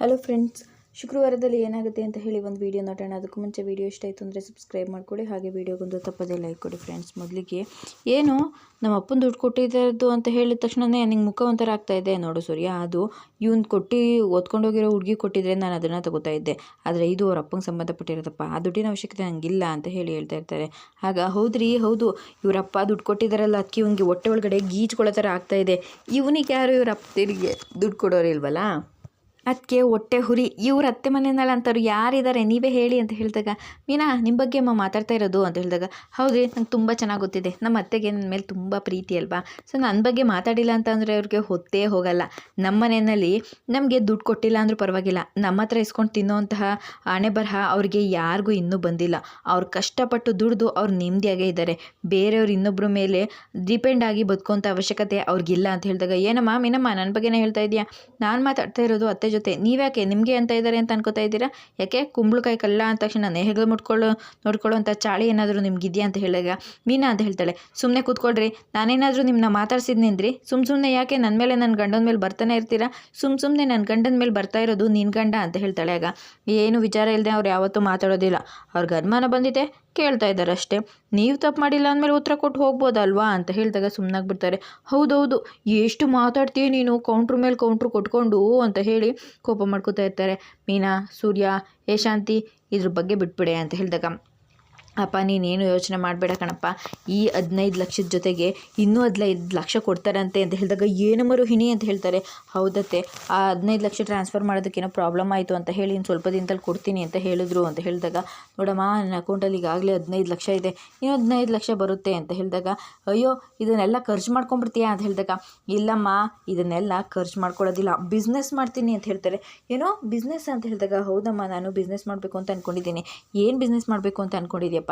Hello friends, ಶುಕ್ರವಾರದಲ್ಲಿ ಏನಾಗುತ್ತೆ ಅಂತ ಹೇಳಿ ಒಂದು ವಿಡಿಯೋ ನೋಡೋಣ. ಅದಕ್ಕೂ ಮುಂಚೆ ವಿಡಿಯೋ ಇಷ್ಟ ಆಯಿತು ಅಂದರೆ ಸಬ್ಸ್ಕ್ರೈಬ್ ಮಾಡ್ಕೊಳ್ಳಿ, ಹಾಗೆ ವಿಡಿಯೋಗೊಂದು ತಪ್ಪದೇ ಲೈಕ್ ಕೊಡಿ. ಫ್ರೆಂಡ್ಸ್, ಮೊದಲಿಗೆ ಏನು ನಮ್ಮ ಅಪ್ಪನ ದುಡ್ಡು ಕೊಟ್ಟಿದ್ದು ಅಂತ ಹೇಳಿದ ತಕ್ಷಣವೇ ನಿಂಗೆ ಮುಖ ಒಂಥರ ಆಗ್ತಾಯಿದೆ ನೋಡು ಸೂರ್ಯ. ಅದು ಇವ್ನು ಕೊಟ್ಟು ಓದ್ಕೊಂಡೋಗಿರೋ ಹುಡುಗಿ ಕೊಟ್ಟಿದ್ರೆ ನಾನು ಅದನ್ನು ತಗೋತಾ ಇದ್ದೆ, ಆದರೆ ಇದು ಅವ್ರ ಅಪ್ಪಂಗೆ ಸಂಬಂಧಪಟ್ಟಿರೋದಪ್ಪ, ಆ ದುಡ್ಡಿನ ಅವಶ್ಯಕತೆ ನನಗಿಲ್ಲ ಅಂತ ಹೇಳ್ತಾ ಇರ್ತಾರೆ. ಆಗ ಹೌದ್ರಿ, ಹೌದು, ಇವರಪ್ಪ ದುಡ್ಡು ಕೊಟ್ಟಿದ್ದಾರಲ್ಲ, ಅದಕ್ಕೆ ಇವನಿಗೆ ಹೊಟ್ಟೆ ಒಳಗಡೆ ಗೀಚ್ಕೊಳ್ಳೋ ಥರ ಆಗ್ತಾಯಿದೆ. ಇವನಿಗೆ ಯಾರು ಇವ್ರ ಅಪ್ಪರಿಗೆ ದುಡ್ಡು ಕೊಡೋರಿಲ್ವಲ್ಲ, ಅದಕ್ಕೆ ಹೊಟ್ಟೆ ಹುರಿ. ಇವ್ರ ಅತ್ತೆ ಮನೆಯಲ್ಲಿ ಅಂಥವ್ರು ಯಾರಿದ್ದಾರೆ ನೀವೇ ಹೇಳಿ ಅಂತ ಹೇಳಿದಾಗ, ಮೀನಾ ನಿಮ್ಮ ಬಗ್ಗೆ ಅಮ್ಮ ಮಾತಾಡ್ತಾ ಇರೋದು ಅಂತ ಹೇಳಿದಾಗ, ಹೌದ್ರಿ, ನಂಗೆ ತುಂಬ ಚೆನ್ನಾಗಿ ಗೊತ್ತಿದೆ, ನಮ್ಮ ಅತ್ತೆಗೆ ನನ್ನ ಮೇಲೆ ತುಂಬ ಪ್ರೀತಿ ಅಲ್ವಾ, ಸೊ ನನ್ನ ಬಗ್ಗೆ ಮಾತಾಡಿಲ್ಲ ಅಂತಂದರೆ ಅವ್ರಿಗೆ ಹೊತ್ತೇ ಹೋಗಲ್ಲ. ನಮ್ಮ ಮನೆಯಲ್ಲಿ ನಮಗೆ ದುಡ್ಡು ಕೊಟ್ಟಿಲ್ಲ ಅಂದರೂ ಪರವಾಗಿಲ್ಲ, ನಮ್ಮ ಹತ್ರ ಇಸ್ಕೊಂಡು ತಿನ್ನೋಂತಹ ಹಣೆ ಬರಹ ಅವ್ರಿಗೆ ಯಾರಿಗೂ ಇನ್ನೂ ಬಂದಿಲ್ಲ. ಅವ್ರು ಕಷ್ಟಪಟ್ಟು ದುಡಿದು ಅವ್ರು ನೆಮ್ಮದಿಯಾಗೇ ಇದ್ದಾರೆ. ಬೇರೆಯವ್ರು ಇನ್ನೊಬ್ಬರ ಮೇಲೆ ಡಿಪೆಂಡ್ ಆಗಿ ಬದುಕೋಂಥ ಅವಶ್ಯಕತೆ ಅವ್ರಿಗಿಲ್ಲ ಅಂತ ಹೇಳಿದಾಗ, ಏನಮ್ಮ ಮೀನಮ್ಮ ನನ್ನ ಬಗ್ಗೆನೇ ಹೇಳ್ತಾ ಇದೆಯಾ, ನಾನು ಮಾತಾಡ್ತಾ ಇರೋದು ಅತ್ತೆ ಜೊತೆ, ನೀವ್ಯಾಕೆ ನಿಮಗೆ ಅಂತ ಇದ್ದಾರೆ ಅಂತ ಅನ್ಕೋತಾ ಇದ್ದೀರಾ? ಯಾಕೆ ಕುಂಬಳಕಾಯಿ ಕಲ್ಲ ಅಂದ ತಕ್ಷಣ ಹೆಗಲು ನೋಡ್ಕೊಳ್ಳೋ ಅಂತ ಚಾಳಿ ಏನಾದರೂ ನಿಮ್ಗಿದೆಯಾ ಅಂತ ಹೇಳಿದಾಗ, ಮೀನಾ ಅಂತ ಹೇಳ್ತಾಳೆ, ಸುಮ್ಮನೆ ಕೂತ್ಕೊಳ್ರಿ, ನಾನೇನಾದರೂ ನಿಮ್ಮನ್ನ ಮಾತಾಡ್ಸಿದ್ನೇನ್ರಿ? ಸುಮ್ಮನೆ ಯಾಕೆ ನನ್ನ ಮೇಲೆ ನನ್ನ ಗಂಡನ ಮೇಲೆ ಬರ್ತಾನೆ ಇರ್ತೀರಾ? ಸುಮ್ಮನೆ ನನ್ನ ಗಂಡನ ಮೇಲೆ ಬರ್ತಾ ಇರೋದು ನಿನ್ನ ಗಂಡ ಅಂತ ಹೇಳ್ತಾಳೆ. ಆಗ ಏನು ವಿಚಾರ ಇಲ್ಲದೆ ಅವ್ರು ಯಾವತ್ತೂ ಮಾತಾಡೋದಿಲ್ಲ, ಅವ್ರಿಗೆ ಅನುಮಾನ ಬಂದಿದೆ ಕೇಳ್ತಾ ಇದ್ದಾರೆ ಅಷ್ಟೇ. ನೀವು ತಪ್ಪು ಮಾಡಿಲ್ಲ ಅಂದಮೇಲೆ ಉತ್ತರ ಕೊಟ್ಟು ಹೋಗ್ಬೋದಲ್ವಾ ಅಂತ ಹೇಳಿದಾಗ ಸುಮ್ಮನಾಗ್ಬಿಡ್ತಾರೆ. ಹೌದೌದು, ಎಷ್ಟು ಮಾತಾಡ್ತೀಯ ನೀನು, ಕೌಂಟ್ರ್ ಮೇಲೆ ಕೌಂಟ್ರ್ ಕೊಟ್ಕೊಂಡು ಅಂತ ಹೇಳಿ ಕೋಪ ಮಾಡ್ಕೋತಾ ಇರ್ತಾರೆ. ಮೀನಾ, ಸೂರ್ಯ, ಶಾಂತಿ ಇದ್ರ ಬಗ್ಗೆ ಬಿಟ್ಬಿಡೆ ಅಂತ ಹೇಳಿದಾಗ, ಅಪ್ಪ ನೀನೇನು ಯೋಚನೆ ಮಾಡಬೇಡ ಕಣಪ್ಪ, ಈ 15 ಲಕ್ಷದ ಜೊತೆಗೆ ಇನ್ನೂ 15 ಲಕ್ಷ ಕೊಡ್ತಾರಂತೆ ಅಂತ ಹೇಳಿದಾಗ, ಏನು ಮರುಹಿಣಿ ಅಂತ ಹೇಳ್ತಾರೆ. ಹೌದತ್ತೆ, ಆ 15 ಲಕ್ಷ ಟ್ರಾನ್ಸ್ಫರ್ ಮಾಡೋದಕ್ಕೇನೋ ಪ್ರಾಬ್ಲಮ್ ಆಯಿತು ಅಂತ ಹೇಳಿ ಇನ್ನು ಸ್ವಲ್ಪ ದಿನದಲ್ಲಿ ಕೊಡ್ತೀನಿ ಅಂತ ಹೇಳಿದ್ರು ಅಂತ ಹೇಳಿದಾಗ, ನೋಡಮ್ಮ ನನ್ನ ಅಕೌಂಟಲ್ಲಿ ಈಗಾಗಲೇ 15 ಲಕ್ಷ ಇದೆ, ಇನ್ನೂ 15 ಲಕ್ಷ ಬರುತ್ತೆ ಅಂತ ಹೇಳಿದಾಗ, ಅಯ್ಯೋ ಇದನ್ನೆಲ್ಲ ಖರ್ಚು ಮಾಡ್ಕೊಂಡ್ಬಿಡ್ತೀಯಾ ಅಂತ ಹೇಳಿದಾಗ, ಇಲ್ಲಮ್ಮ ಇದನ್ನೆಲ್ಲ ಖರ್ಚು ಮಾಡ್ಕೊಳ್ಳೋದಿಲ್ಲ, ಬಿಸ್ನೆಸ್ ಮಾಡ್ತೀನಿ ಅಂತ ಹೇಳ್ತಾರೆ. ಏನೋ ಬಿಸ್ನೆಸ್ ಅಂತ ಹೇಳಿದಾಗ, ಹೌದಮ್ಮ ನಾನು ಬಿಸ್ನೆಸ್ ಮಾಡಬೇಕು ಅಂತ ಅಂದ್ಕೊಂಡಿದ್ದೀನಿ. ಏನು ಬಿಸ್ನೆಸ್ ಮಾಡಬೇಕು ಅಂತ ಅಂದ್ಕೊಂಡಿದ್ಯಪ್ಪ?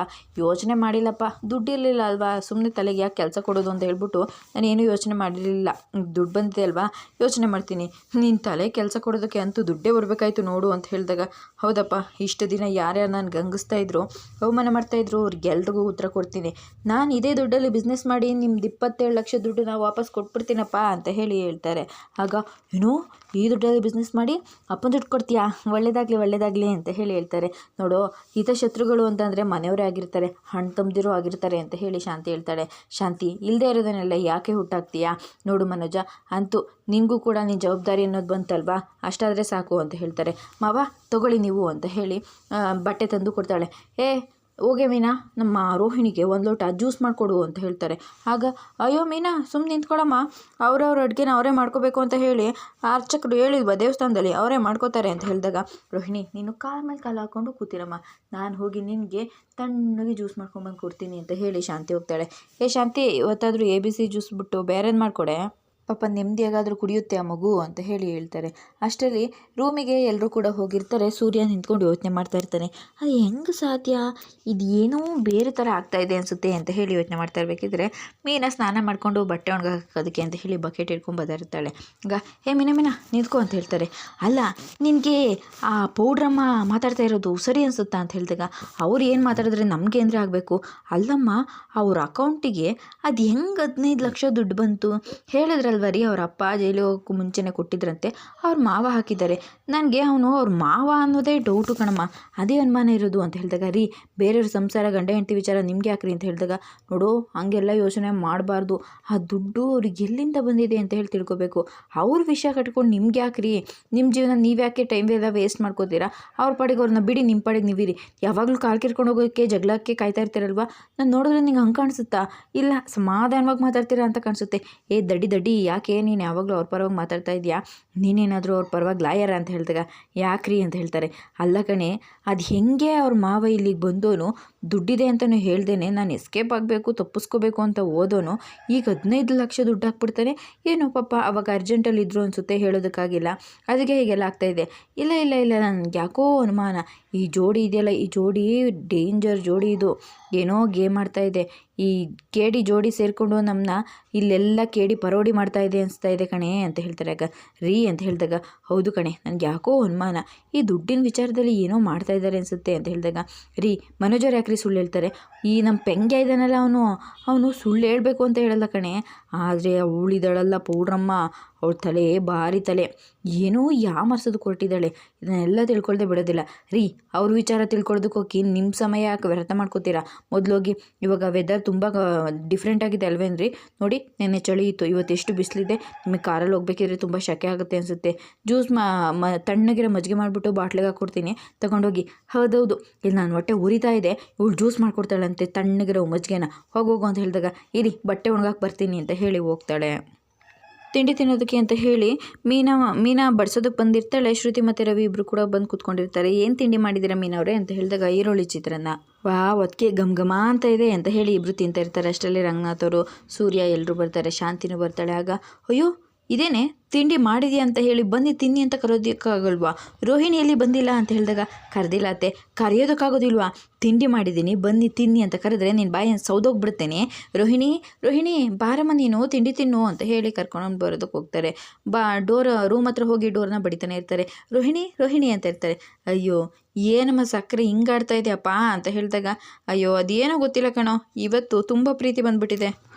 ಯೋಚನೆ ಮಾಡಿಲ್ಲಪ್ಪ, ದುಡ್ಡು ಇರಲಿಲ್ಲ ಅಲ್ವಾ, ಸುಮ್ಮನೆ ತಲೆಗೆ ಯಾಕೆ ಕೆಲಸ ಕೊಡೋದು ಅಂತ ಹೇಳ್ಬಿಟ್ಟು ನಾನೇನು ಯೋಚನೆ ಮಾಡಿರಲಿಲ್ಲ. ದುಡ್ಡು ಬಂದಿದೆ ಅಲ್ವಾ, ಯೋಚನೆ ಮಾಡ್ತೀನಿ. ನಿನ್ನ ತಲೆ ಕೆಲಸ ಕೊಡೋದಕ್ಕೆ ಅಂತೂ ದುಡ್ಡೇ ಬರಬೇಕಾಯ್ತು ನೋಡು ಅಂತ ಹೇಳಿದಾಗ, ಹೌದಪ್ಪ, ಇಷ್ಟು ದಿನ ಯಾರ್ಯಾರು ನಾನು ಗಂಗಿಸ್ತಾ ಇದ್ರು, ಅವಮಾನ ಮಾಡ್ತಾಯಿದ್ರು, ಅವ್ರಿಗೆಲ್ರಿಗೂ ಉತ್ತರ ಕೊಡ್ತೀನಿ. ನಾನು ಇದೇ ದುಡ್ಡಲ್ಲಿ ಬಿಸ್ನೆಸ್ ಮಾಡಿ ನಿಮ್ದು 27 ಲಕ್ಷ ದುಡ್ಡು ನಾವು ವಾಪಸ್ ಕೊಟ್ಬಿಡ್ತೀನಪ್ಪ ಅಂತ ಹೇಳ್ತಾರೆ. ಆಗ ಏನೋ ಈ ದುಡ್ಡಲ್ಲಿ ಬಿಸ್ನೆಸ್ ಮಾಡಿ ಅಪ್ಪನ ದುಡ್ಡು ಕೊಡ್ತೀಯಾ, ಒಳ್ಳೇದಾಗಲಿ ಅಂತ ಹೇಳ್ತಾರೆ. ನೋಡು, ಹಿತಶತ್ರುಗಳು ಅಂತಂದರೆ ಮನೆಯವರೇ ಆಗಿರ್ತಾರೆ, ಹಣ್ಣು ತಮ್ಮದಿರೋ ಆಗಿರ್ತಾರೆ ಅಂತ ಹೇಳಿ ಶಾಂತಿ ಹೇಳ್ತಾಳೆ. ಶಾಂತಿ, ಇಲ್ಲದೆ ಇರೋದನ್ನೆಲ್ಲ ಯಾಕೆ ಹುಟ್ಟಾಕ್ತೀಯಾ? ನೋಡು ಮನೋಜ, ಅಂತೂ ನಿನಗೂ ಕೂಡ ನಿನ್ನ ಜವಾಬ್ದಾರಿ ಅನ್ನೋದು ಬಂತಲ್ವಾ, ಅಷ್ಟಾದರೆ ಸಾಕು ಅಂತ ಹೇಳ್ತಾರೆ. ಮಾವ ತಗೊಳ್ಳಿ ನೀವು ಅಂತ ಹೇಳಿ ಬಟ್ಟೆ ತಂದು ಕೊಡ್ತಾಳೆ. ಹೋಗೆ ಮೀನಾ, ನಮ್ಮ ರೋಹಿಣಿಗೆ 1 ಲೋಟ ಜ್ಯೂಸ್ ಮಾಡಿಕೊಡು ಅಂತ ಹೇಳ್ತಾರೆ. ಆಗ ಅಯ್ಯೋ ಮೀನಾ ಸುಮ್ಮನೆ ನಿಂತ್ಕೊಳಮ್ಮ, ಅವ್ರವ್ರ ಅಡುಗೆನ ಅವರೇ ಮಾಡ್ಕೋಬೇಕು ಅಂತ ಹೇಳಿ ಅರ್ಚಕರು ಹೇಳಿಲ್ವ ದೇವಸ್ಥಾನದಲ್ಲಿ, ಅವರೇ ಮಾಡ್ಕೋತಾರೆ ಅಂತ ಹೇಳಿದಾಗ, ರೋಹಿಣಿ ನೀನು ಕಾಲ ಮೇಲೆ ಕಾಲು ಹಾಕ್ಕೊಂಡು ಕೂತಿರಮ್ಮ, ನಾನು ಹೋಗಿ ನಿನಗೆ ತಣ್ಣಗೆ ಜ್ಯೂಸ್ ಮಾಡ್ಕೊಂಬಂದು ಕೊಡ್ತೀನಿ ಅಂತ ಹೇಳಿ ಶಾಂತಿ ಹೋಗ್ತಾಳೆ. ಶಾಂತಿ, ಇವತ್ತಾದರೂ ABC ಜ್ಯೂಸ್ ಬಿಟ್ಟು ಬೇರೆದು ಮಾಡಿಕೊಡೆ, ಪಾಪ ನೆಮ್ಮದಿಯಾಗಾದರೂ ಕುಡಿಯುತ್ತೆ ಆ ಮಗು ಅಂತ ಹೇಳ್ತಾರೆ. ಅಷ್ಟರಲ್ಲಿ ರೂಮಿಗೆ ಎಲ್ಲರೂ ಕೂಡ ಹೋಗಿರ್ತಾರೆ. ಸೂರ್ಯ ನಿಂತ್ಕೊಂಡು ಯೋಚನೆ ಮಾಡ್ತಾ ಇರ್ತಾನೆ, ಅದು ಹೆಂಗೆ ಸಾಧ್ಯ, ಇದು ಏನೋ ಬೇರೆ ಥರ ಆಗ್ತಾಯಿದೆ ಅನಿಸುತ್ತೆ ಅಂತ ಹೇಳಿ ಯೋಚನೆ ಮಾಡ್ತಾ ಇರಬೇಕಿದ್ರೆ, ಮೀನಾ ಸ್ನಾನ ಮಾಡಿಕೊಂಡು ಬಟ್ಟೆ ಒಣಗಾಕೋದಕ್ಕೆ ಅಂತ ಹೇಳಿ ಬಕೆಟ್ ಹಿಡ್ಕೊಂಡು ಬಂದಿರ್ತಾಳೆ. ಆಗ ಮೀನಾ ನಿಂತ್ಕೊ ಅಂತ ಹೇಳ್ತಾರೆ. ಅಲ್ಲ, ನಿನಗೆ ಆ ಪೌಡ್ರಮ್ಮ ಮಾತಾಡ್ತಾ ಇರೋದು ಸರಿ ಅನಿಸುತ್ತಾ ಅಂತ ಹೇಳಿದಾಗ, ಅವ್ರು ಏನು ಮಾತಾಡಿದ್ರೆ ನಮಗೆ ಅಂದರೆ ಆಗಬೇಕು, ಅಲ್ಲಮ್ಮ ಅವ್ರ ಅಕೌಂಟಿಗೆ ಅದು ಹೆಂಗೆ 15 ಲಕ್ಷ ದುಡ್ಡು ಬಂತು ಹೇಳಿದ್ರಲ್ವ ರೀ, ಅವ್ರ ಅಪ್ಪ ಜೈಲಿಗೆ ಹೋಗೋಕ್ಕೂ ಮುಂಚೆನೇ ಕೊಟ್ಟಿದ್ರಂತೆ, ಅವ್ರ ಮಾವ ಹಾಕಿದ್ದಾರೆ, ನನಗೆ ಅವನು ಅವ್ರ ಮಾವ ಅನ್ನೋದೇ ಡೌಟು ಕಣಮ್ಮ, ಅದೇ ಅನುಮಾನ ಇರೋದು ಅಂತ ಹೇಳಿದಾಗ, ರೀ ಬೇರೆಯವ್ರ ಸಂಸಾರ ಗಂಡ ಹೆಂಡತಿ ವಿಚಾರ ನಿಮ್ಗೆ ಯಾಕ್ರಿ ಅಂತ ಹೇಳಿದಾಗ, ನೋಡು ಹಂಗೆಲ್ಲ ಯೋಚನೆ ಮಾಡಬಾರ್ದು, ಆ ದುಡ್ಡು ಅವ್ರಿಗೆ ಎಲ್ಲಿಂದ ಬಂದಿದೆ ಅಂತ ಹೇಳಿ ತಿಳ್ಕೊಬೇಕು, ಅವ್ರ ವಿಷಯ ಕಟ್ಕೊಂಡು ನಿಮ್ಗೆ ಯಾಕ್ರಿ, ನಿಮ್ಮ ಜೀವನ ನೀವು ಯಾಕೆ ಟೈಮ್ ಎಲ್ಲ ವೇಸ್ಟ್ ಮಾಡ್ಕೋತೀರಾ, ಅವ್ರ ಪಾಡಿಗೆ ಅವ್ರನ್ನ ಬಿಡಿ, ನಿಮ್ಮ ಪಾಡಿಗೆ ನೀವಿರಿ, ಯಾವಾಗಲೂ ಕಾಲು ಕಿರ್ಕೊಂಡು ಹೋಗೋಕ್ಕೆ ಜಗಳಕ್ಕೆ ಕಾಯ್ತಾ ಇರ್ತೀರಲ್ವ, ನಾನು ನೋಡಿದ್ರೆ ನಿಂಗೆ ಹಂಗೆ ಕಾಣಿಸುತ್ತಾ, ಇಲ್ಲ ಸಮಾಧಾನವಾಗಿ ಮಾತಾಡ್ತೀರಾ ಅಂತ ಕಾಣಿಸುತ್ತೆ. ದಡ್ಡಿ ಯಾಕೆ ನೀನು ಯಾವಾಗಲೂ ಅವ್ರ ಪರವಾಗಿ ಮಾತಾಡ್ತಾ ಇದೆಯಾ, ನೀನೇನಾದರೂ ಅವ್ರ ಪರವಾಗಿ ಲಾಯರ ಅಂತ ಹೇಳಿದಾಗ, ಯಾಕ್ರಿ ಅಂತ ಹೇಳ್ತಾರೆ. ಅಲ್ಲ ಕಣೆ, ಅದು ಹೆಂಗೆ ಅವ್ರ ಮಾವ ಇಲ್ಲಿಗೆ ಬಂದೋನು, ದುಡ್ಡಿದೆ ಅಂತಲೂ ಹೇಳ್ದೇನೆ ನಾನು ಎಸ್ಕೇಪ್ ಆಗಬೇಕು ತಪ್ಪಿಸ್ಕೋಬೇಕು ಅಂತ ಓದೋನು, ಈಗ 15 ಲಕ್ಷ ದುಡ್ಡು ಹಾಕ್ಬಿಡ್ತಾನೆ, ಏನೋ ಪಾಪ ಅವಾಗ ಅರ್ಜೆಂಟಲ್ಲಿ ಇದ್ರು ಅನಿಸುತ್ತೆ, ಹೇಳೋದಕ್ಕಾಗಿಲ್ಲ, ಅದಕ್ಕೆ ಹೀಗೆಲ್ಲ ಆಗ್ತಾಯಿದೆ. ಇಲ್ಲ ನನಗೆ ಯಾಕೋ ಅನುಮಾನ, ಈ ಜೋಡಿ ಇದೆಯಲ್ಲ, ಈ ಜೋಡಿ ಡೇಂಜರ್ ಜೋಡಿ, ಇದು ಏನೋ ಗೇಮ್ ಮಾಡ್ತಾಯಿದೆ, ಈ ಕೇಡಿ ಜೋಡಿ ಸೇರಿಕೊಂಡು ನಮ್ಮನ್ನ ಇಲ್ಲೆಲ್ಲ ಕೇಡಿ ಪರೋಡಿ ಮಾಡ್ತಾಯಿದೆ ಅನಿಸ್ತಾ ಇದೆ ಕಣೆ ಅಂತ ಹೇಳ್ತಾರೆ. ಆಗ ರೀ ಅಂತ ಹೇಳಿದಾಗ, ಹೌದು ಕಣೆ ನನಗೆ ಯಾಕೋ ಅನುಮಾನ, ಈ ದುಡ್ಡಿನ ವಿಚಾರದಲ್ಲಿ ಏನೋ ಮಾಡ್ತಾ ಇದ್ದಾರೆ ಅನಿಸುತ್ತೆ ಅಂತ ಹೇಳಿದಾಗ, ರೀ ಮನೋಜರು ಯಾಕ್ರಿ ಸುಳ್ಳು ಹೇಳ್ತಾರೆ, ಈ ನಮ್ಮ ಪೆಂಗ್ಯ ಇದ್ದಾನಲ್ಲ ಅವನು ಸುಳ್ಳು ಹೇಳಬೇಕು ಅಂತ ಹೇಳಲ್ಲ ಕಣೆ, ಆದರೆ ಅವಳಿದ್ದಾಳಲ್ಲ ಪೌಡ್ರಮ್ಮ, ಅವಳ ತಲೆ ಭಾರಿ ತಲೆ, ಏನೋ ಯಾಮರ್ಸೋದು ಕೊಟ್ಟಿದ್ದಾಳೆ. ಇದನ್ನೆಲ್ಲ ತಿಳ್ಕೊಳ್ದೆ ಬಿಡೋದಿಲ್ಲ ರೀ. ಅವ್ರ ವಿಚಾರ ತಿಳ್ಕೊಳ್ಳೋದಕ್ಕೆ ಹೋಗಿ ನಿಮ್ಮ ಸಮಯ ಯಾಕೆ ವ್ಯರ್ಥ ಮಾಡ್ಕೋತೀರಾ? ಮೊದಲೋಗಿ ಇವಾಗ ವೆದರ್ ತುಂಬ ಡಿಫ್ರೆಂಟ್ ಆಗಿದೆ ಅಲ್ವೇನ್ರಿ? ನೋಡಿ, ನೆನ್ನೆ ಚಳಿ ಇತ್ತು, ಇವತ್ತು ಎಷ್ಟು ಬಿಸಿಲಿದೆ. ನಿಮಗೆ ಕಾರಲ್ಲಿ ಹೋಗ್ಬೇಕಿದ್ರೆ ತುಂಬ ಶೆಕೆ ಆಗುತ್ತೆ ಅನಿಸುತ್ತೆ. ಜ್ಯೂಸ್ ತಣ್ಣಗಿರೋ ಮಜ್ಜಿಗೆ ಮಾಡಿಬಿಟ್ಟು ಬಾಟ್ಲಿಗೆ ಹಾಕ್ಕೊಡ್ತೀನಿ, ತಗೊಂಡೋಗಿ. ಹೌದೌದು, ಇಲ್ಲಿ ನಾನು ಹೊಟ್ಟೆ ಉರಿತಾ ಇದೆ, ಇವಳು ಜ್ಯೂಸ್ ಮಾಡ್ಕೊಡ್ತಾಳಂತೆ ತಣ್ಣಗಿರೋ ಮಜ್ಜಿಗೆನ. ಹೋಗೋಗು ಅಂತ ಹೇಳಿದಾಗ, ಇರಿ ಬಟ್ಟೆ ಒಣಗಾಕಿ ಬರ್ತೀನಿ ಅಂತ ಹೇಳಿ ಹೋಗ್ತಾಳೆ. ತಿಂಡಿ ತಿನ್ನೋದಕ್ಕೆ ಅಂತ ಹೇಳಿ ಮೀನಾ ಬಡಿಸೋದಕ್ಕೆ ಬಂದಿರ್ತಾಳೆ. ಶ್ರುತಿ ಮತ್ತು ರವಿ ಇಬ್ಬರು ಕೂಡ ಬಂದು ಕೂತ್ಕೊಂಡಿರ್ತಾರೆ. ಏನು ತಿಂಡಿ ಮಾಡಿದ್ದೀರಾ ಮೀನವ್ರೆ ಅಂತ ಹೇಳಿದಾಗ, ಈರುಳ್ಳಿ ಚಿತ್ರಾನ್ನ. ಅದಕ್ಕೆ ಘಮ ಅಂತ ಇದೆ ಅಂತ ಹೇಳಿ ಇಬ್ಬರು ತಿಂತಾ ಇರ್ತಾರೆ. ಅಷ್ಟರಲ್ಲಿ ರಂಗನಾಥ್ ಅವರು, ಸೂರ್ಯ ಎಲ್ಲರೂ ಬರ್ತಾರೆ. ಶಾಂತಿನೂ ಬರ್ತಾಳೆ. ಆಗ ಅಯ್ಯೋ ಇದೇನೆ ತಿಂಡಿ ಮಾಡಿದೆಯಾ ಅಂತ ಹೇಳಿ ಬನ್ನಿ ತಿನ್ನಿ ಅಂತ ಕರೋದಕ್ಕಾಗಲ್ವಾ? ರೋಹಿಣಿಯಲ್ಲಿ ಬಂದಿಲ್ಲ ಅಂತ ಹೇಳಿದಾಗ, ಕರೆದಿಲ್ಲ ಅತ್ತೆ. ಕರೆಯೋದಕ್ಕಾಗೋದಿಲ್ವಾ? ತಿಂಡಿ ಮಾಡಿದ್ದೀನಿ ಬನ್ನಿ ತಿನ್ನಿ ಅಂತ ಕರೆದ್ರೆ ನಿನ್ನ ಬಾಯಿ ಸೌದೋಗ್ಬಿಡ್ತೇನೆ. ರೋಹಿಣಿ ಬಾರಮ್ಮ ನೀನು ತಿಂಡಿ ತಿನ್ನು ಅಂತ ಹೇಳಿ ಕರ್ಕೊಂಡು ಬರೋದಕ್ಕೆ ಹೋಗ್ತಾರೆ. ರೂಮ್ ಹತ್ರ ಹೋಗಿ ಡೋರ್ನ ಬಡಿತಾನೆ ಇರ್ತಾರೆ. ರೋಹಿಣಿ ಅಂತ ಇರ್ತಾರೆ. ಅಯ್ಯೋ ಏನಮ್ಮ ಸಕ್ಕರೆ ಹಿಂಗಾಡ್ತಾ ಇದೆಯಪ್ಪ ಅಂತ ಹೇಳಿದಾಗ, ಅಯ್ಯೋ ಅದೇನೋ ಗೊತ್ತಿಲ್ಲ ಕಣೋ, ಇವತ್ತು ತುಂಬ ಪ್ರೀತಿ ಬಂದುಬಿಟ್ಟಿದೆ.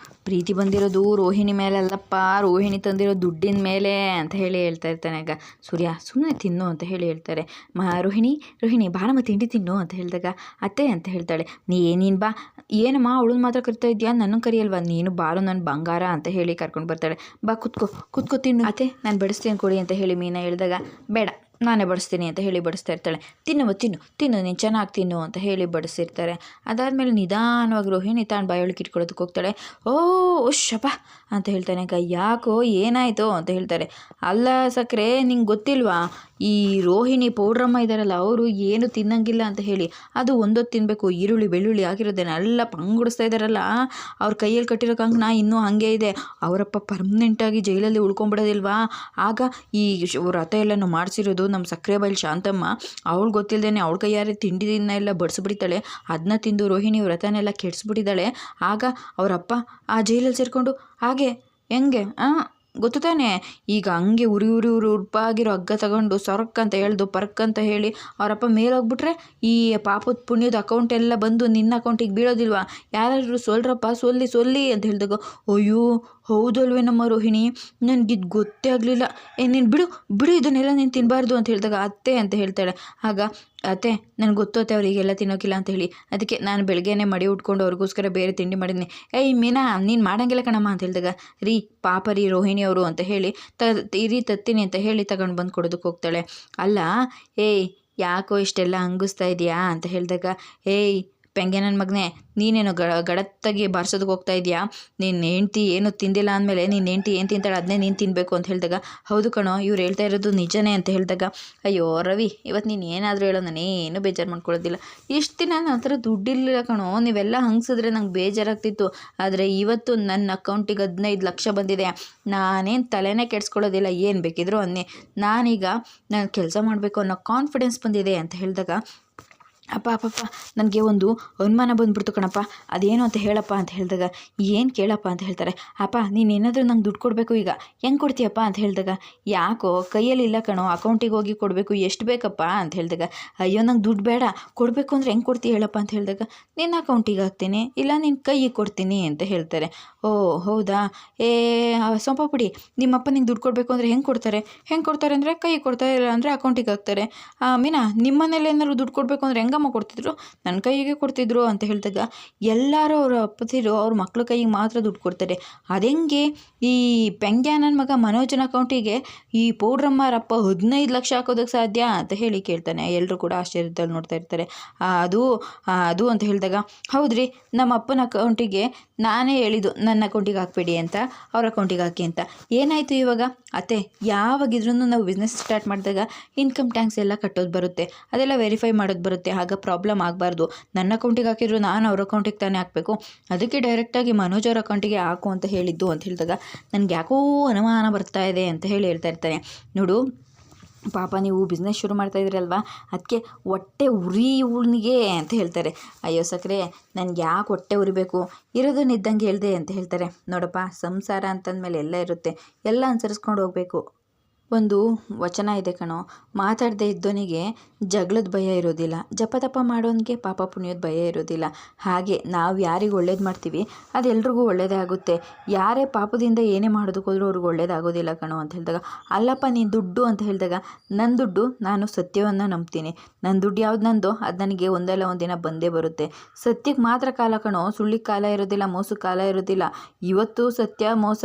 ಪ್ರೀತಿ ಬಂದಿರೋದು ರೋಹಿಣಿ ಮೇಲೆ ಅಲ್ಲಪ್ಪ, ರೋಹಿಣಿ ತಂದಿರೋ ದುಡ್ಡಿನ ಮೇಲೆ ಅಂತ ಹೇಳಿ ಹೇಳ್ತಾ ಇರ್ತಾನೆ. ಆಗ ಸೂರ್ಯ ಸುಮ್ಮನೆ ತಿನ್ನು ಅಂತ ಹೇಳಿ ಹೇಳ್ತಾರೆ. ರೋಹಿಣಿ ಬಾರಮ್ಮ ತಿಂಡಿ ತಿನ್ನು ಅಂತ ಹೇಳಿದಾಗ, ಅತ್ತೆ ಅಂತ ಹೇಳ್ತಾಳೆ. ನೀನು ಬಾ. ಏನಮ್ಮ ಅವಳನ್ನ ಮಾತ್ರ ಕರಿತಾ ಇದೆಯಾ, ನನ್ನ ಕರಿಯಲ್ವಾ? ನೀನು ಬಾರು ನನ್ನ ಬಂಗಾರ ಅಂತ ಹೇಳಿ ಕರ್ಕೊಂಡು ಬರ್ತಾಳೆ. ಬಾ ಕುತ್ಕೋ ತಿನ್ನು ಅತ್ತೆ, ನಾನು ಬಡಿಸ್ತೀನಿ ಕೊಡಿ ಅಂತ ಹೇಳಿ ಮೀನಾ ಹೇಳಿದಾಗ, ಬೇಡ ನಾನೇ ಬಡಿಸ್ತೀನಿ ಅಂತ ಹೇಳಿ ಬಡಿಸ್ತಾ ಇರ್ತಾಳೆ. ತಿನ್ನು ನೀನು ಚೆನ್ನಾಗಿ ತಿನ್ನು ಅಂತ ಹೇಳಿ ಬಡಿಸಿರ್ತಾರೆ. ಅದಾದಮೇಲೆ ನಿಧಾನವಾಗಿ ರೋಹಿಣಿ ತಾನು ಬಾಯೊಳಗೆ ಇಟ್ಕೊಳ್ಳೋದಕ್ಕೆ ಹೋಗ್ತಾಳೆ. ಓ ಶಪ ಅಂತ ಹೇಳ್ತಾನೆ. ಯಾಕೋ ಏನಾಯಿತು ಅಂತ ಹೇಳ್ತಾರೆ. ಅಲ್ಲ ಸಕ್ಕರೆ, ನಿಂಗೆ ಗೊತ್ತಿಲ್ವಾ ಈ ರೋಹಿಣಿ ಪೌಡ್ರಮ್ಮ ಇದ್ದಾರಲ್ಲ, ಅವರು ಏನು ತಿನ್ನಂಗಿಲ್ಲ ಅಂತ ಹೇಳಿ, ಅದು ಒಂದೊತ್ತು ತಿನ್ನಬೇಕು. ಈರುಳ್ಳಿ ಬೆಳ್ಳುಳ್ಳಿ ಹಾಕಿರೋದೇನೆ ಎಲ್ಲ ಪಂಗುಡಿಸ್ತಾ ಇದ್ದಾರಲ್ಲ, ಅವ್ರ ಕೈಯಲ್ಲಿ ಕಟ್ಟಿರೋ ಕಂಕಣ ಇನ್ನೂ ಹಾಗೆ ಇದೆ. ಅವರಪ್ಪ ಪರ್ಮನೆಂಟಾಗಿ ಜೈಲಲ್ಲಿ ಉಳ್ಕೊಂಬಿಡೋದಿಲ್ವಾ? ಆಗ ಈ ವ್ರತ ಎಲ್ಲನೂ ಮಾಡಿಸಿರೋದು ನಮ್ಮ ಸಕ್ಕರೆ ಬೈಲ್ ಶಾಂತಮ್ಮ, ಅವಳು ಗೊತ್ತಿಲ್ಲದೇನೆ ಅವಳ ಕೈಯಾರೆ ತಿಂಡಿನ ಎಲ್ಲ ಬಡಿಸ್ಬಿಡ್ತಾಳೆ. ಅದನ್ನ ತಿಂದು ರೋಹಿಣಿ ವ್ರತನೆಲ್ಲ ಕೆಡಿಸ್ಬಿಟ್ಟಿದ್ದಾಳೆ. ಆಗ ಅವರಪ್ಪ ಆ ಜೈಲಲ್ಲಿ ಸೇರಿಕೊಂಡು ಹಾಗೆ ಹೆಂಗೆ ಗೊತ್ತು ತಾನೆ? ಈಗ ಹಂಗೆ ಉರುಪಾಗಿರೋ ಹಗ್ಗ ತಗೊಂಡು ಸೊರಕ್ ಅಂತ ಹೇಳ್ದು ಪರ್ಕ್ ಅಂತ ಹೇಳಿ ಅವರಪ್ಪ ಮೇಲೋಗ್ಬಿಟ್ರೆ ಈ ಪಾಪದ ಪುಣ್ಯದ ಅಕೌಂಟ್ ಎಲ್ಲ ಬಂದು ನಿನ್ನ ಅಕೌಂಟಿಗೆ ಬೀಳೋದಿಲ್ವಾ? ಯಾರಾದರೂ ಸೊಲ್ಲಿ ಅಂತ ಹೇಳಿದಾಗ, ಅಯ್ಯೋ ಹೌದಲ್ವೇ ನಮ್ಮ ರೋಹಿಣಿ, ನನಗಿದು ಗೊತ್ತೇ ಆಗಲಿಲ್ಲ. ನೀನು ಬಿಡು ಇದನ್ನೆಲ್ಲ ನೀನು ತಿನ್ನಬಾರ್ದು ಅಂತ ಹೇಳಿದಾಗ, ಅತ್ತೆ ಅಂತ ಹೇಳ್ತಾಳೆ. ಆಗ ಅತ್ತೆ ನನಗೆ ಗೊತ್ತು ಅತ್ತೆ ಅವರಿಗೆಲ್ಲ ತಿನ್ನೋಕ್ಕಿಲ್ಲ ಅಂತ ಹೇಳಿ, ಅದಕ್ಕೆ ನಾನು ಬೆಳಗ್ಗೆನೇ ಮಡಿ ಉಟ್ಕೊಂಡು ಅವ್ರಿಗೋಸ್ಕರ ಬೇರೆ ತಿಂಡಿ ಮಾಡಿದ್ದೀನಿ. ಮೀನಾ ನೀನು ಮಾಡಂಗಿಲ್ಲ ಕಣಮ್ಮ ಅಂತ ಹೇಳಿದಾಗ, ರೀ ಪಾಪ ರೀ ರೋಹಿಣಿ ಅವರು ಅಂತ ಹೇಳಿ ತತ್ತೀನಿ ಅಂತ ಹೇಳಿ ತಗೊಂಡು ಬಂದು ಕೊಡೋದಕ್ಕೆ ಹೋಗ್ತಾಳೆ. ಅಲ್ಲ ಯಾಕೋ ಇಷ್ಟೆಲ್ಲ ಹಂಗಿಸ್ತಾ ಇದೆಯಾ ಅಂತ ಹೇಳಿದಾಗ, ಪೆಂಗೆ ನನ್ನ ಮಗನೇ, ನೀನೇನು ಗಡತ್ತಾಗಿ ಬಾರಿಸೋದಕ್ಕೆ ಹೋಗ್ತಾ ಇದೆಯಾ? ನಿನ್ನ ಹೆಂಡ್ತಿ ಏನು ತಿಂದಿಲ್ಲ ಅಂದಮೇಲೆ ನಿನ್ನ ಹೆಂಡ್ತಿ ಏನು ತಿಂತಾಳೆ ಅದನ್ನೇ ನೀನು ತಿನ್ನಬೇಕು ಅಂತ ಹೇಳಿದಾಗ, ಹೌದು ಕಣೋ ಇವ್ರು ಹೇಳ್ತಾ ಇರೋದು ನಿಜನೇ ಅಂತ ಹೇಳಿದಾಗ, ಅಯ್ಯೋ ರವಿ ಇವತ್ತು ನೀನು ಏನಾದರೂ ಹೇಳೋ, ನಾನೇನು ಬೇಜಾರು ಮಾಡ್ಕೊಳ್ಳೋದಿಲ್ಲ. ಇಷ್ಟು ದಿನ ನನ್ನ ಹತ್ರ ದುಡ್ಡಿಲ್ಲ ಕಣೋ, ನೀವೆಲ್ಲ ಹಂಗಿಸಿದ್ರೆ ನಂಗೆ ಬೇಜಾರಾಗ್ತಿತ್ತು. ಆದರೆ ಇವತ್ತು ನನ್ನ ಅಕೌಂಟಿಗೆ 15 ಲಕ್ಷ ಬಂದಿದೆ. ನಾನೇನು ತಲೆನೇ ಕೆಡಿಸ್ಕೊಳ್ಳೋದಿಲ್ಲ, ಏನು ಬೇಕಿದ್ರು ಅನ್ನಿ. ನಾನೀಗ ನಾನು ಕೆಲಸ ಮಾಡಬೇಕು ಅನ್ನೋ ಕಾನ್ಫಿಡೆನ್ಸ್ ಬಂದಿದೆ ಅಂತ ಹೇಳಿದಾಗ, ಅಪ್ಪ ನನಗೆ ಒಂದು ಅನುಮಾನ ಬಂದುಬಿಡ್ತು ಕಣಪ್ಪ, ಅದೇನು ಅಂತ ಹೇಳಪ್ಪ ಅಂತ ಹೇಳಿದಾಗ, ಏನು ಕೇಳಪ್ಪ ಅಂತ ಹೇಳ್ತಾರೆ. ಅಪ್ಪ ನೀನೇನಾದರೂ ನಂಗೆ ದುಡ್ಡು ಕೊಡಬೇಕು, ಈಗ ಹೆಂಗೆ ಕೊಡ್ತೀಯಪ್ಪ ಅಂತ ಹೇಳಿದಾಗ, ಯಾಕೋ ಕೈಯಲ್ಲಿ ಇಲ್ಲ ಕಣೋ, ಅಕೌಂಟಿಗೆ ಹೋಗಿ ಕೊಡಬೇಕು, ಎಷ್ಟು ಬೇಕಪ್ಪ ಅಂತ ಹೇಳಿದಾಗ, ಅಯ್ಯೋ ನಂಗೆ ದುಡ್ಡು ಬೇಡ, ಕೊಡಬೇಕು ಅಂದರೆ ಹೆಂಗೆ ಕೊಡ್ತೀಯ ಹೇಳಪ್ಪ ಅಂತ ಹೇಳಿದಾಗ, ನಿನ್ನ ಅಕೌಂಟಿಗೆ ಹಾಕ್ತೀನಿ ಇಲ್ಲ ನಿನ್ನ ಕೈಗೆ ಕೊಡ್ತೀನಿ ಅಂತ ಹೇಳ್ತಾರೆ. ಓ ಹೌದಾ, ಸೊಂಪ ಪುಡಿ ನಿಮ್ಮಪ್ಪ ನಿಂಗೆ ದುಡ್ಡು ಕೊಡಬೇಕು ಅಂದರೆ ಹೆಂಗೆ ಕೊಡ್ತಾರೆ ಅಂದರೆ ಕೈಗೆ ಕೊಡ್ತಾರೆ, ಇಲ್ಲ ಅಂದರೆ ಅಕೌಂಟಿಗೆ ಹಾಕ್ತಾರೆ. ಮೀನಾ ನಿಮ್ಮನೇಲಿ ಏನಾದ್ರು ದುಡ್ಡು ಕೊಡಬೇಕು ಅಂದರೆ ಹೆಂಗಮ್ಮ ಕೊಡ್ತಿದ್ರು? ನನ್ನ ಕೈಗೆ ಕೊಡ್ತಿದ್ರು ಅಂತ ಹೇಳಿದಾಗ, ಎಲ್ಲರೂ ಅವ್ರ ಅಪ್ಪತಿರು ಅವ್ರ ಮಕ್ಳ ಕೈಗೆ ಮಾತ್ರ ದುಡ್ಡು ಕೊಡ್ತಾರೆ. ಅದೆಂಗೆ ಈ ಪೆಂಗ್ಯ ನನ್ನ ಮಗ ಮನೋಜನ ಅಕೌಂಟಿಗೆ ಈ ಪೌಡ್ರಮ್ಮರಪ್ಪ 15 ಲಕ್ಷ ಹಾಕೋದಕ್ಕೆ ಸಾಧ್ಯ ಅಂತ ಹೇಳಿ ಕೇಳ್ತಾನೆ. ಎಲ್ಲರೂ ಕೂಡ ಆಶ್ಚರ್ಯದಲ್ಲಿ ನೋಡ್ತಾ ಇರ್ತಾರೆ. ಅದು ಅಂತ ಹೇಳಿದಾಗ, ಹೌದ್ರಿ ನಮ್ಮ ಅಪ್ಪನ ಅಕೌಂಟಿಗೆ ನಾನೇ ಹೇಳಿದ್ದು ನನ್ನ ಅಕೌಂಟಿಗೆ ಹಾಕ್ಬೇಡಿ ಅಂತ, ಅವ್ರ ಅಕೌಂಟಿಗೆ ಹಾಕಿ ಅಂತ. ಏನಾಯಿತು ಇವಾಗ? ಅತ್ತೆ ಯಾವಾಗಿದ್ರೂ ನಾವು ಬಿಸ್ನೆಸ್ ಸ್ಟಾರ್ಟ್ ಮಾಡಿದಾಗ ಇನ್ಕಮ್ ಟ್ಯಾಕ್ಸ್ ಎಲ್ಲ ಕಟ್ಟೋದು ಬರುತ್ತೆ, ಅದೆಲ್ಲ ವೆರಿಫೈ ಮಾಡೋದು ಬರುತ್ತೆ. ಆಗ ಪ್ರಾಬ್ಲಮ್ ಆಗಬಾರ್ದು. ನನ್ನ ಅಕೌಂಟಿಗೆ ಹಾಕಿದ್ರು ನಾನು ಅವ್ರ ಅಕೌಂಟಿಗೆ ತಾನೇ ಹಾಕಬೇಕು, ಅದಕ್ಕೆ ಡೈರೆಕ್ಟಾಗಿ ಮನೋಜ್ ಅವ್ರ ಅಕೌಂಟಿಗೆ ಹಾಕು ಅಂತ ಹೇಳಿದ್ದು ಅಂತ ಹೇಳಿದಾಗ, ನನಗೆ ಯಾಕೋ ಅನುಮಾನ ಬರ್ತಾ ಇದೆ ಅಂತ ಹೇಳಿ ಹೇಳ್ತಾ ಇರ್ತಾನೆ. ನೋಡು ಪಾಪ ನೀವು ಬಿಸ್ನೆಸ್ ಶುರು ಮಾಡ್ತಾ ಇದ್ರಲ್ವಾ, ಅದಕ್ಕೆ ಹೊಟ್ಟೆ ಉರಿ ಇವನಿಗೆ ಅಂತ ಹೇಳ್ತಾರೆ. ಅಯ್ಯೋ ಸಕ್ಕರೆ ನನಗೆ ಯಾಕೆ ಹೊಟ್ಟೆ ಉರಿಬೇಕು, ಇರೋದನ್ನ ಇದ್ದಂಗೆ ಹೇಳ್ದೆ ಅಂತ ಹೇಳ್ತಾರೆ. ನೋಡಪ್ಪ ಸಂಸಾರ ಅಂತಂದಮೇಲೆ ಎಲ್ಲ ಇರುತ್ತೆ, ಎಲ್ಲ ಅನುಸರಿಸ್ಕೊಂಡು ಹೋಗಬೇಕು. ಒಂದು ವಚನ ಇದೆ ಕಣೋ, ಮಾತಾಡದೇ ಇದ್ದವನಿಗೆ ಜಗಳದ ಭಯ ಇರೋದಿಲ್ಲ, ಜಪ ಮಾಡೋನಿಗೆ ಪಾಪ ಪುಣ್ಯದ ಭಯ ಇರೋದಿಲ್ಲ. ಹಾಗೆ ನಾವು ಯಾರಿಗೆ ಒಳ್ಳೇದು ಮಾಡ್ತೀವಿ ಅದು ಎಲ್ರಿಗೂ ಒಳ್ಳೇದೇ ಆಗುತ್ತೆ. ಯಾರೇ ಪಾಪದಿಂದ ಏನೇ ಮಾಡೋದಕ್ಕೆ ಹೋದ್ರೂ ಅವ್ರಿಗೆ ಒಳ್ಳೇದಾಗೋದಿಲ್ಲ ಕಣೋ ಅಂತ ಹೇಳಿದಾಗ, ಅಲ್ಲಪ್ಪ ನೀನು ದುಡ್ಡು ಅಂತ ಹೇಳಿದಾಗ, ನನ್ನ ದುಡ್ಡು ನಾನು ಸತ್ಯವನ್ನು ನಂಬ್ತೀನಿ. ನನ್ನ ದುಡ್ಡು ಯಾವ್ದು ನಂದು ಅದು ನನಗೆ ಒಂದಲ್ಲ ಒಂದಿನ ಬಂದೇ ಬರುತ್ತೆ. ಸತ್ಯಕ್ಕೆ ಮಾತ್ರ ಕಾಲ ಕಣೋ, ಸುಳ್ಳಿಗೆ ಕಾಲ ಇರೋದಿಲ್ಲ, ಮೋಸಕ್ಕೆ ಕಾಲ ಇರೋದಿಲ್ಲ. ಇವತ್ತು ಸತ್ಯ ಮೋಸ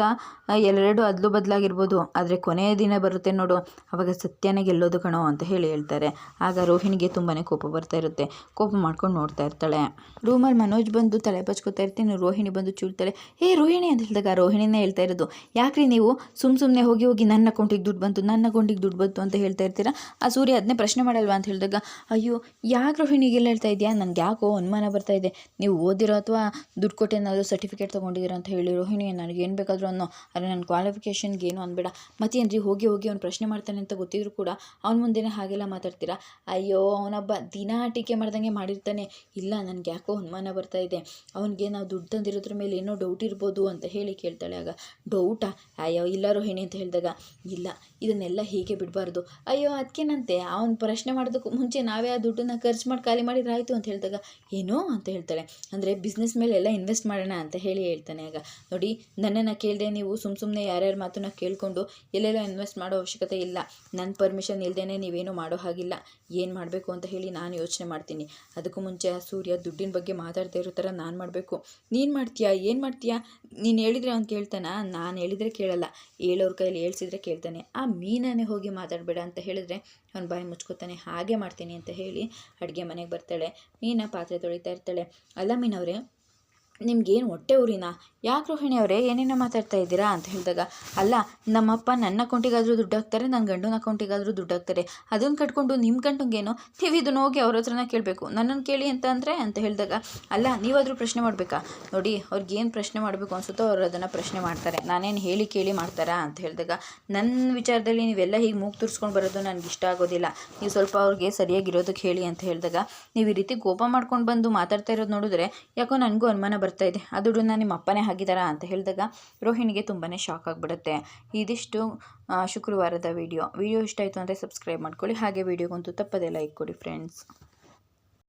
ಎರಡೆರಡು ಅದಲು ಬದಲಾಗಿರ್ಬೋದು, ಆದರೆ ಕೊನೆಯ ದಿನ ಬರುತ್ತೆ ನೋಡು, ಅವಾಗ ಸತ್ಯನೇ ಗೆಲ್ಲೋದು ಕಣೋ ಅಂತ ಹೇಳ್ತಾರೆ. ಆಗ ರೋಹಿಣಿಗೆ ತುಂಬಾ ಕೋಪ ಬರ್ತಾ ಇರುತ್ತೆ. ಕೋಪ ಮಾಡ್ಕೊಂಡು ನೋಡ್ತಾ ಇರ್ತಾಳೆ. ರೂಮಲ್ಲಿ ಮನೋಜ್ ಬಂದು ತಲೆ ಬಚ್ಕೋತಾ ಇರ್ತೀನಿ. ರೋಹಿಣಿ ಬಂದು ಚೂಳ್ತಾಳೆ. ಏ ರೋಹಿಣಿ ಅಂತ ಹೇಳಿದಾಗ ರೋಹಿಣಿನೇ ಹೇಳ್ತಾ ಇರೋದು, ಯಾಕ್ರಿ ನೀವು ಸುಮ್ಮನೆ ಹೋಗಿ ನನ್ನ ಅಕೌಂಟಿಗೆ ದುಡ್ಡು ಬಂತು, ನನ್ನ ಅಕೌಂಟಿಗೆ ದುಡ್ಡು ಬಂತು ಅಂತ ಹೇಳ್ತಾ ಇರ್ತೀರಾ. ಆ ಸೂರ್ಯ ಅದನ್ನೇ ಪ್ರಶ್ನೆ ಮಾಡಲ್ವಾ ಅಂತ ಹೇಳಿದಾಗ, ಅಯ್ಯೋ ಯಾಕೆ ರೋಹಿಣಿಗೆಲ್ಲ ಹೇಳ್ತಾ ಇದೆಯಾ, ನನಗೆ ಯಾಕೋ ಅನುಮಾನ ಬರ್ತಾ ಇದೆ, ನೀವು ಓದಿರೋ ಅಥವಾ ದುಡ್ಡು ಕೊಟ್ಟು ಏನಾದರೂ ಸರ್ಟಿಫಿಕೇಟ್ ತೊಗೊಂಡಿದ್ದೀರಾ ಅಂತ ಹೇಳಿ. ರೋಹಿಣಿ ನನಗೇನು ಬೇಕಾದರೂ ಅನ್ನೋ, ಆದರೆ ನನ್ನ ಕ್ವಾಲಿಫಿಕೇಷನ್ಗೆ ಏನು ಅನ್ಬೇಡ. ಮತ್ತೇನ್ರಿ ಹೋಗಿ ಅವ್ನು ಪ್ರಶ್ನೆ ಮಾಡ್ತಾನೆ ಅಂತ ಗೊತ್ತಿದ್ರು ಕೂಡ ಅವ್ನ ಮುಂದೆನೇ ಹಾಗೆಲ್ಲ ಮಾತಾಡ್ತೀರಾ. ಅಯ್ಯೋ ಅವನೊಬ್ಬ ದಿನ ಟೀಕೆ ಮಾಡ್ದಂಗೆ ಮಾಡಿರ್ತಾನೆ. ಇಲ್ಲ ನನಗೆ ಯಾಕೋ ಅನುಮಾನ ಬರ್ತಾ ಇದೆ, ಅವನಿಗೆ ನಾವು ದುಡ್ಡು ತಂದಿರೋದ್ರ ಮೇಲೆ ಏನೋ ಡೌಟ್ ಇರ್ಬೋದು ಅಂತ ಹೇಳಿ ಕೇಳ್ತಾಳೆ. ಆಗ ಡೌಟಾ? ಅಯ್ಯೋ ಇಲ್ಲ ರೋಹಿಣಿ ಅಂತ ಹೇಳಿದಾಗ, ಇಲ್ಲ ಇದನ್ನೆಲ್ಲ ಹೀಗೆ ಬಿಡಬಾರ್ದು. ಅಯ್ಯೋ ಅದಕ್ಕೇನಂತೆ, ಅವ್ನು ಪ್ರಶ್ನೆ ಮಾಡೋದಕ್ಕೂ ಮುಂಚೆ ನಾವೇ ಆ ದುಡ್ಡನ್ನು ಖರ್ಚು ಮಾಡಿ ಖಾಲಿ ಮಾಡಿದ್ರೆ ಆಯಿತು ಅಂತ ಹೇಳಿದಾಗ, ಏನೋ ಅಂತ ಹೇಳ್ತಾಳೆ. ಅಂದರೆ ಬಿಸ್ನೆಸ್ ಮೇಲೆ ಎಲ್ಲ ಇನ್ವೆಸ್ಟ್ ಮಾಡೋಣ ಅಂತ ಹೇಳ್ತಾನೆ. ಆಗ ನೋಡಿ, ನನ್ನನ್ನು ಕೇಳಿದೆ ನೀವು ಸುಮ್ಮನೆ ಯಾರ್ಯಾರ ಮಾತನ್ನ ಕೇಳಿಕೊಂಡು ಎಲ್ಲೆಲ್ಲೋ ಇನ್ವೆಸ್ಟ್ ಮಾಡೋ ಅವಶ್ಯಕತೆ ಇಲ್ಲ. ನನ್ನ ಪರ್ಮಿಷನ್ ಇಲ್ಲದೇ ನೀವೇನು ಮಾಡೋ ಹಾಗಿಲ್ಲ. ಏನು ಮಾಡಬೇಕು ಅಂತ ಹೇಳಿ ನಾನು ಯೋಚನೆ ಮಾಡ್ತೀನಿ. ಅದಕ್ಕೂ ಮುಂಚೆ ಆ ಸೂರ್ಯ ದುಡ್ಡಿನ ಬಗ್ಗೆ ಮಾತಾಡ್ತಾ ಇರೋ ಥರ ನಾನು ಮಾಡಬೇಕು. ನೀನು ಮಾಡ್ತೀಯಾ, ಏನು ಮಾಡ್ತೀಯಾ, ನೀನು ಹೇಳಿದರೆ ಅವ್ನು ಕೇಳ್ತಾನ, ನಾನು ಹೇಳಿದರೆ ಕೇಳಲ್ಲ, ಹೇಳೋರ ಕೈಯಲ್ಲಿ ಹೇಳ್ಸಿದ್ರೆ ಕೇಳ್ತಾನೆ. ಆ ಮೀನನ್ನೇ ಹೋಗಿ ಮಾತಾಡಬೇಡ ಅಂತ ಹೇಳಿದ್ರೆ ಅವ್ನು ಬಾಯಿ ಮುಚ್ಕೋತಾನೆ. ಹಾಗೆ ಮಾಡ್ತೀನಿ ಅಂತ ಹೇಳಿ ಅಡುಗೆ ಮನೆಗೆ ಬರ್ತಾಳೆ. ಮೀನ ಪಾತ್ರೆ ತೊಳಿತಾ ಇರ್ತಾಳೆ. ಅಲ್ಲ ಮೀನವ್ರೆ, ನಿಮ್ಗೇನು ಹೊಟ್ಟೆ ಊರಿನಾ, ಯಾಕೆ ರೋಹಿಣಿ ಅವರೇ ಏನೇನೋ ಮಾತಾಡ್ತಾ ಇದ್ದೀರಾ ಅಂತ ಹೇಳಿದಾಗ, ಅಲ್ಲ ನಮ್ಮಪ್ಪ ನನ್ನ ಅಕೌಂಟಿಗಾದರೂ ದುಡ್ಡು ಹಾಕ್ತಾರೆ, ನನ್ನ ಗಂಡನ ಅಕೌಂಟಿಗಾದರೂ ದುಡ್ಡು ಹಾಕ್ತಾರೆ, ಅದನ್ನು ಕಟ್ಕೊಂಡು ನಿಮ್ಮ ಗಂಡಂಗೇನು, ನೀವು ಇದನ್ನು ಹೋಗಿ ಅವ್ರ ಹತ್ರನ ಕೇಳಬೇಕು, ನನ್ನನ್ನು ಕೇಳಿ ಅಂತ ಹೇಳಿದಾಗ, ಅಲ್ಲ ನೀವಾದರೂ ಪ್ರಶ್ನೆ ಮಾಡಬೇಕಾ. ನೋಡಿ, ಅವ್ರಿಗೇನು ಪ್ರಶ್ನೆ ಮಾಡಬೇಕು ಅನಿಸುತ್ತೋ ಅವ್ರು ಅದನ್ನು ಪ್ರಶ್ನೆ ಮಾಡ್ತಾರೆ, ನಾನೇನು ಹೇಳಿ ಕೇಳಿ ಮಾಡ್ತಾರಾ ಅಂತ ಹೇಳಿದಾಗ, ನನ್ನ ವಿಚಾರದಲ್ಲಿ ನೀವೆಲ್ಲ ಹೀಗೆ ಮೂಗು ತುರ್ಸ್ಕೊಂಡು ಬರೋದು ನನಗೆ ಇಷ್ಟ ಆಗೋದಿಲ್ಲ. ನೀವು ಸ್ವಲ್ಪ ಅವ್ರಿಗೆ ಸರಿಯಾಗಿರೋದಕ್ಕೆ ಹೇಳಿ ಅಂತ ಹೇಳಿದಾಗ, ನೀವು ಈ ರೀತಿ ಕೋಪ ಮಾಡ್ಕೊಂಡು ಬಂದು ಮಾತಾಡ್ತಾ ಇರೋದು ನೋಡಿದ್ರೆ ಯಾಕೋ ನನಗೂ ಅನುಮಾನ ಬರ್ತಾ ಇದೆ, ಆ ದುಡ್ಡನ್ನ ನಿಮ್ಮ ಅಪ್ಪನೇ ಹಾಕಿದಾರಾ ಅಂತ ಹೇಳಿದಾಗ ರೋಹಿಣಿಗೆ ತುಂಬಾ ಶಾಕ್ ಆಗಿಬಿಡುತ್ತೆ. ಇದಿಷ್ಟು ಶುಕ್ರವಾರದ ವಿಡಿಯೋ ಇಷ್ಟ ಆಯಿತು ಅಂದರೆ ಸಬ್ಸ್ಕ್ರೈಬ್ ಮಾಡ್ಕೊಳ್ಳಿ. ಹಾಗೆ ವಿಡಿಯೋಗೊಂದು ತಪ್ಪದೆ ಲೈಕ್ ಕೊಡಿ ಫ್ರೆಂಡ್ಸ್.